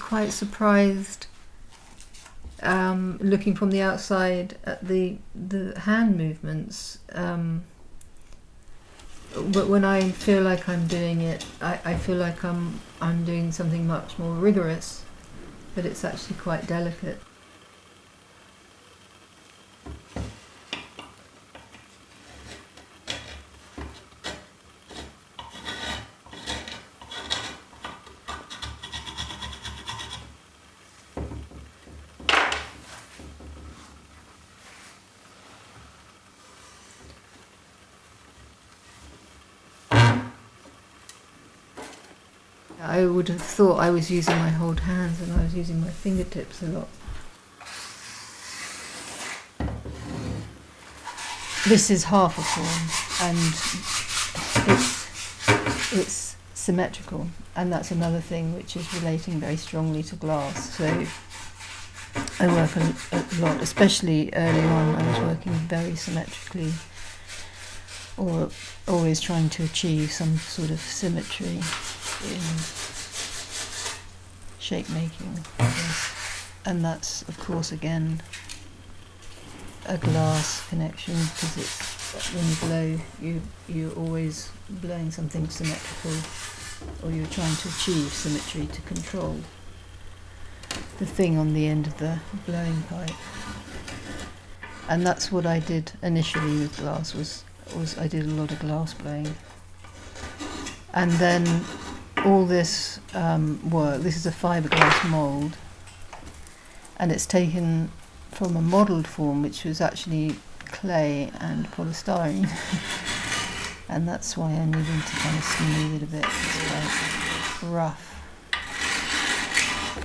quite surprised, looking from the outside at the hand movements. But when I feel like I'm doing it, I feel like I'm doing something much more rigorous, but it's actually quite delicate. I would have thought I was using my whole hands and I was using my fingertips a lot. This is half a form and it's symmetrical, and that's another thing which is relating very strongly to glass. So I work a lot, especially early on. I was working very symmetrically, or always trying to achieve some sort of symmetry in shape making, and that's of course again a glass connection, because it's when you blow, you're always blowing something symmetrical, or you're trying to achieve symmetry to control the thing on the end of the blowing pipe. And that's what I did initially with glass, was I did a lot of glass blowing. And then all this work, this is a fiberglass mould, and it's taken from a modelled form which was actually clay and polystyrene. And that's why I needed to kind of smooth it a bit. It's quite rough.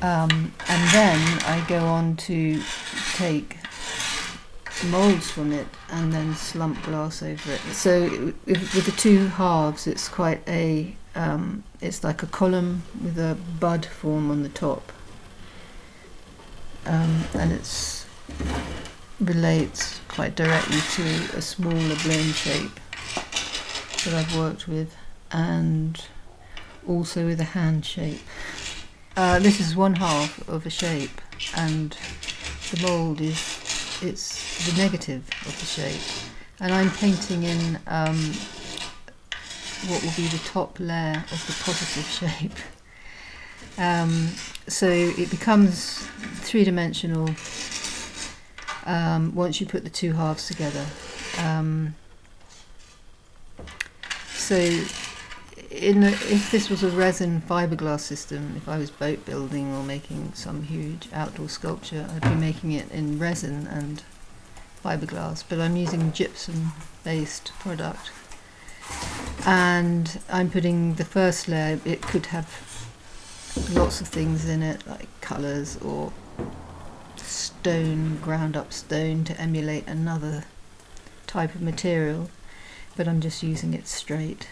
And then I go on to take moulds from it and then slump glass over it. So with the two halves, it's quite a it's like a column with a bud form on the top, and it's relates quite directly to a smaller blown shape that I've worked with, and also with a hand shape. This is one half of a shape, and the mould it's the negative of the shape, and I'm painting in what will be the top layer of the positive shape. So it becomes three-dimensional once you put the two halves together. So if this was a resin fiberglass system, if I was boat building or making some huge outdoor sculpture, I'd be making it in resin and fiberglass, but I'm using gypsum-based product. And I'm putting the first layer, it could have lots of things in it, like colours or stone, ground up stone to emulate another type of material, but I'm just using it straight.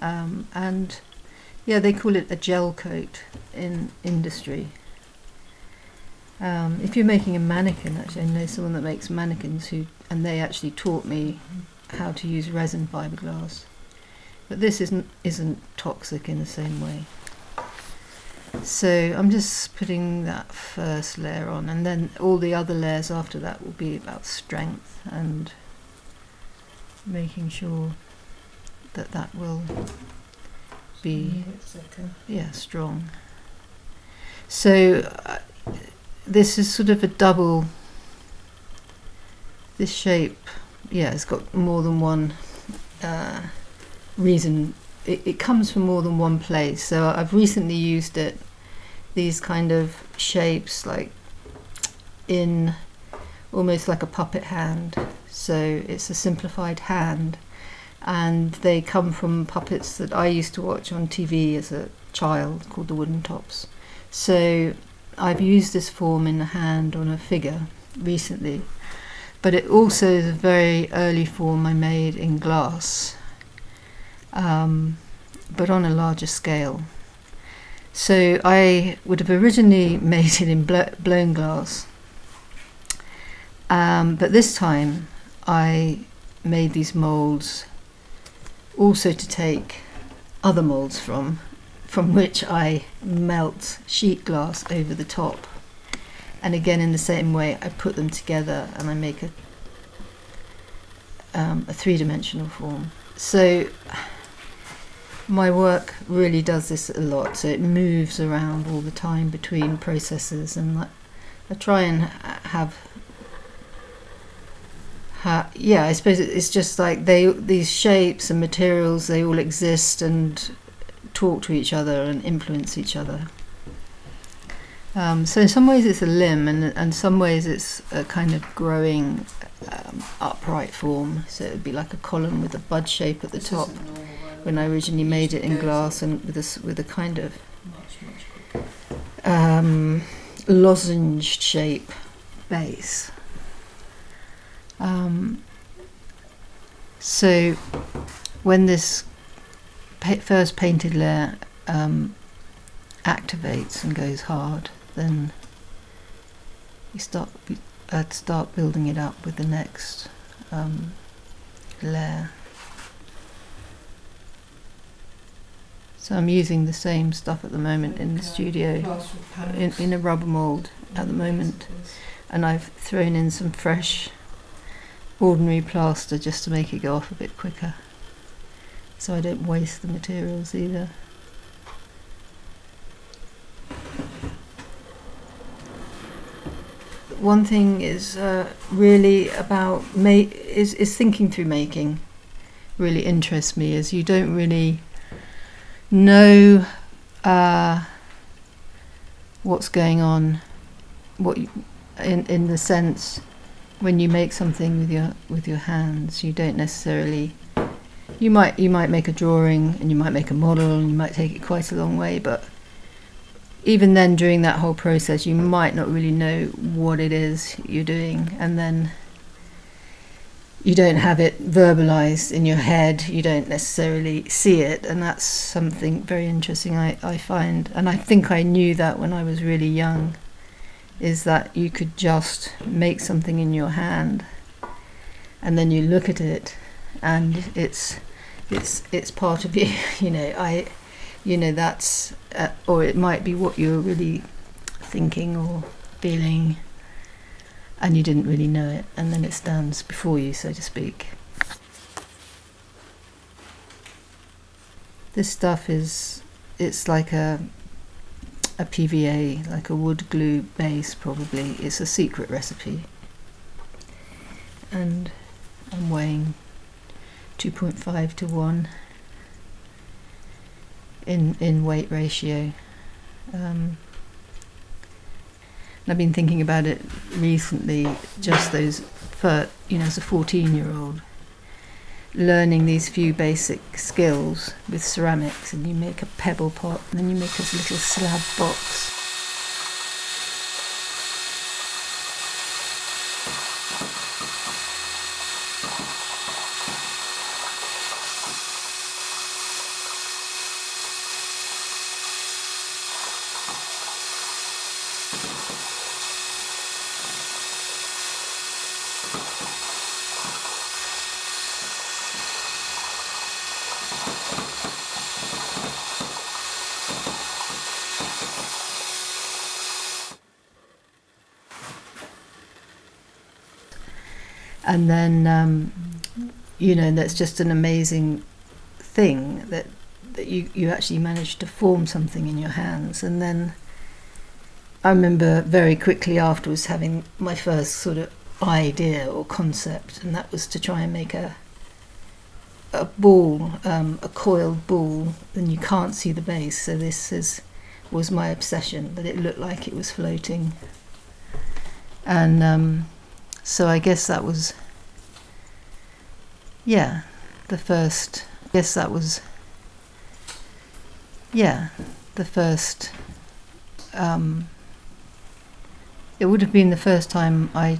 And yeah, they call it a gel coat in industry. If you're making a mannequin, actually, I know someone that makes mannequins and they actually taught me how to use resin fiberglass. But this isn't toxic in the same way. So I'm just putting that first layer on, and then all the other layers after that will be about strength and making sure that will be strong. So this is sort of a double. This shape, it's got more than one reason. It comes from more than one place. So I've recently used it, these kind of shapes, like in almost like a puppet hand. So it's a simplified hand, and they come from puppets that I used to watch on TV as a child called the Wooden Tops. So I've used this form in the hand on a figure recently, but it also is a very early form I made in glass, but on a larger scale. So I would have originally made it in blown glass, but this time I made these moulds also to take other moulds from from which I melt sheet glass over the top. And again, in the same way, I put them together and I make a three-dimensional form. So my work really does this a lot. So it moves around all the time between processes, and I try and have I suppose it's just like these shapes and materials, they all exist and talk to each other and influence each other. So in some ways it's a limb, and in some ways it's a kind of growing upright form. So it would be like a column with a bud shape at the top when I originally made it in glass, and with a kind of lozenged shape base. So when this first painted layer activates and goes hard, then I'd start building it up with the next layer. So I'm using the same stuff at the moment in the studio, in a rubber mould at the moment, and I've thrown in some fresh ordinary plaster just to make it go off a bit quicker, so I don't waste the materials either. One thing is really about is thinking through making really interests me, as you don't really know what's going on, in the sense, when you make something with your hands, you don't necessarily. You might make a drawing, and you might make a model, and you might take it quite a long way, but even then, during that whole process, you might not really know what it is you're doing, and then you don't have it verbalized in your head, you don't necessarily see it, and that's something very interesting I find, and I think I knew that when I was really young, is that you could just make something in your hand, and then you look at it, and it's part of you. That's or it might be what you're really thinking or feeling, and you didn't really know it, and then it stands before you, so to speak. This stuff it's like a PVA, like a wood glue base probably. It's a secret recipe, and I'm weighing 2.5 to 1 in weight ratio. And I've been thinking about it recently, just those, as a 14-year-old, learning these few basic skills with ceramics, and you make a pebble pot, and then you make a little slab box. And then, that's just an amazing thing that you actually managed to form something in your hands. And then I remember very quickly afterwards having my first sort of idea or concept, and that was to try and make a ball, a coiled ball, and you can't see the base. So this was my obsession, that it looked like it was floating. And so I guess that was, the first. It would have been the first time I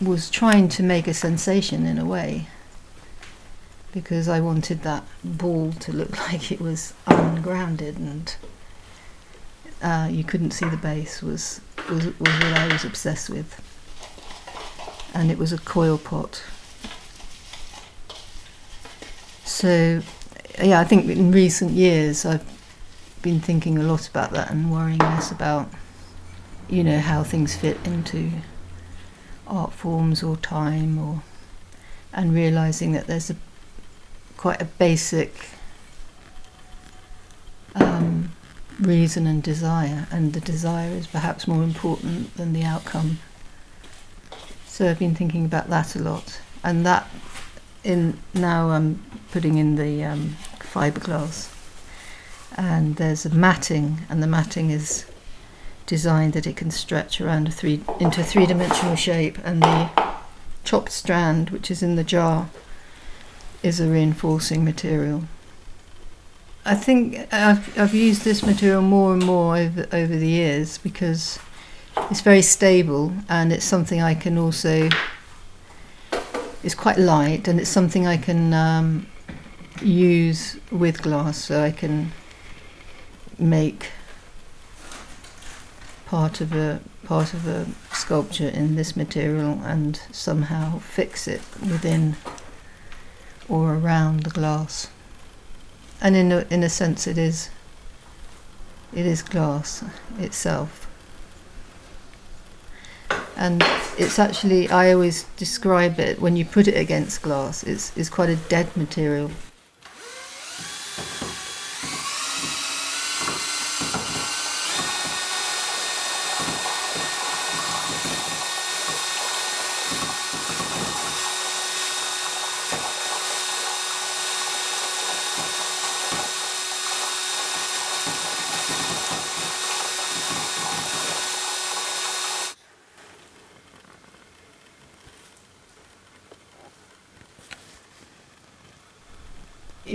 was trying to make a sensation in a way, because I wanted that ball to look like it was ungrounded, and you couldn't see the base was what I was obsessed with. And it was a coil pot. So I think in recent years I've been thinking a lot about that and worrying less about, how things fit into art forms or time, and realising that there's quite a basic reason and desire, and the desire is perhaps more important than the outcome. So I've been thinking about that a lot, and that now I'm putting in the fiberglass, and there's a matting, and the matting is designed that it can stretch around into a three-dimensional shape, and the chopped strand, which is in the jar, is a reinforcing material. I think I've used this material more and more over the years because it's very stable, and it's something I can also. It's quite light, and it's something I can use with glass, so I can make part of a sculpture in this material and somehow fix it within or around the glass. And in a sense, it is glass itself. And it's actually, I always describe it, when you put it against glass, it's quite a dead material.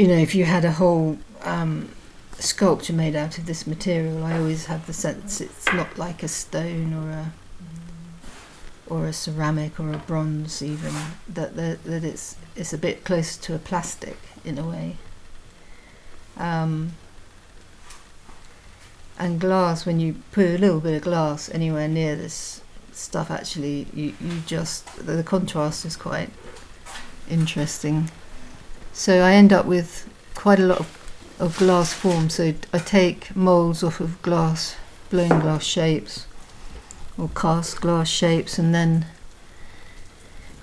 If you had a whole sculpture made out of this material, I always have the sense it's not like a stone or a ceramic or a bronze even, that it's a bit closer to a plastic in a way. And glass, when you put a little bit of glass anywhere near this stuff, actually you just, the contrast is quite interesting. So I end up with quite a lot of glass form. So I take moulds off of glass, blown glass shapes, or cast glass shapes, and then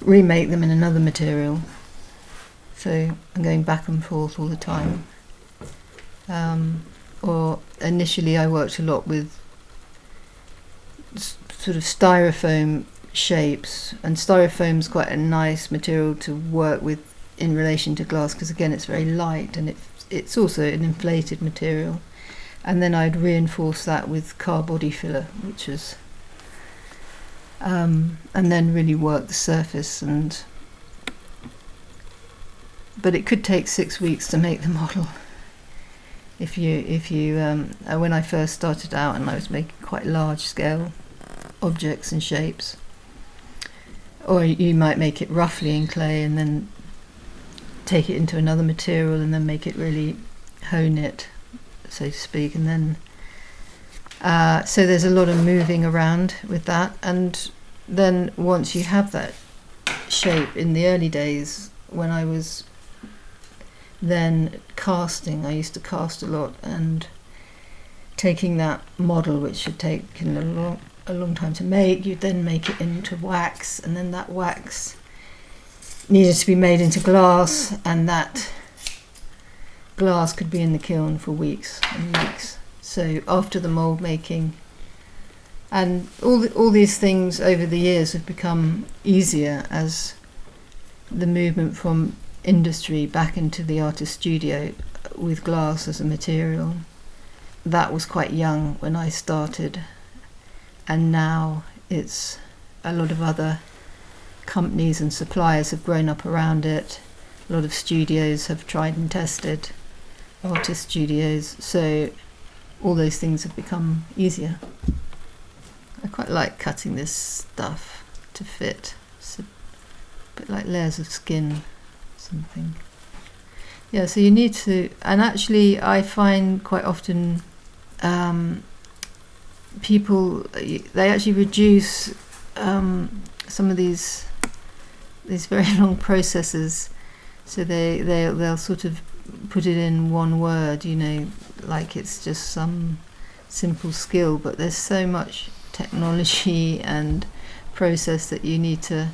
remake them in another material. So I'm going back and forth all the time. Or initially I worked a lot with sort of styrofoam shapes, and styrofoam's quite a nice material to work with in relation to glass, because again it's very light, and it's also an inflated material. And then I'd reinforce that with car body filler, which is and then really work the surface. But it could take 6 weeks to make the model if you when I first started out and I was making quite large scale objects and shapes. Or you might make it roughly in clay and then take it into another material and then make it really hone it, so to speak. And then so there's a lot of moving around with that. And then once you have that shape, in the early days when I was then casting, I used to cast a lot, and taking that model, which had taken a long time to make, you'd then make it into wax, and then that wax needed to be made into glass, and that glass could be in the kiln for weeks and weeks. So after the mould making, and all these things over the years have become easier as the movement from industry back into the artist studio with glass as a material. That was quite young when I started, and now it's a lot of other companies and suppliers have grown up around it. A lot of studios have tried and tested, artist studios, so all those things have become easier. I quite like cutting this stuff to fit. It's a bit like layers of skin, something. Yeah, so you need to, and actually I find quite often people, they actually reduce some of these very long processes, so they'll sort of put it in one word, like it's just some simple skill, but there's so much technology and process that you need to,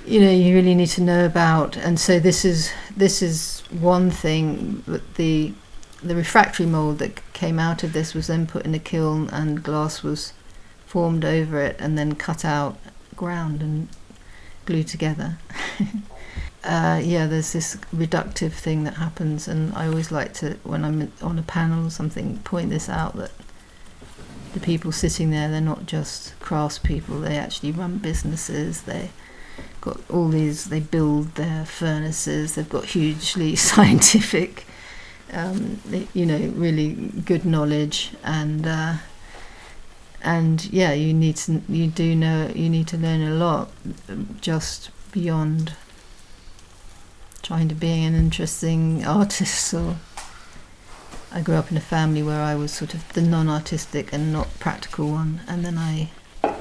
you really need to know about. And so this is one thing, but the refractory mould that came out of this was then put in a kiln, and glass was formed over it and then cut out, ground and glued together. There's this reductive thing that happens, and I always like to, when I'm on a panel or something, point this out, that the people sitting there, they're not just craftspeople, they actually run businesses, they got all these, they build their furnaces, they've got hugely scientific, really good knowledge, and you need to learn a lot just beyond trying to be an interesting artist. Or I grew up in a family where I was sort of the non-artistic and not practical one, and then I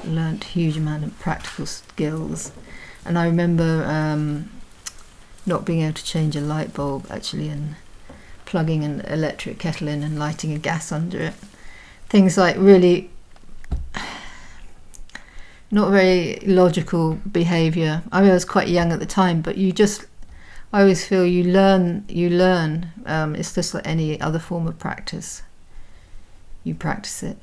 learnt a huge amount of practical skills. And I remember not being able to change a light bulb, actually, and plugging an electric kettle in and lighting a gas under it. Things like really not very logical behaviour. I mean, I was quite young at the time, but I always feel you learn. It's just like any other form of practice. You practice it.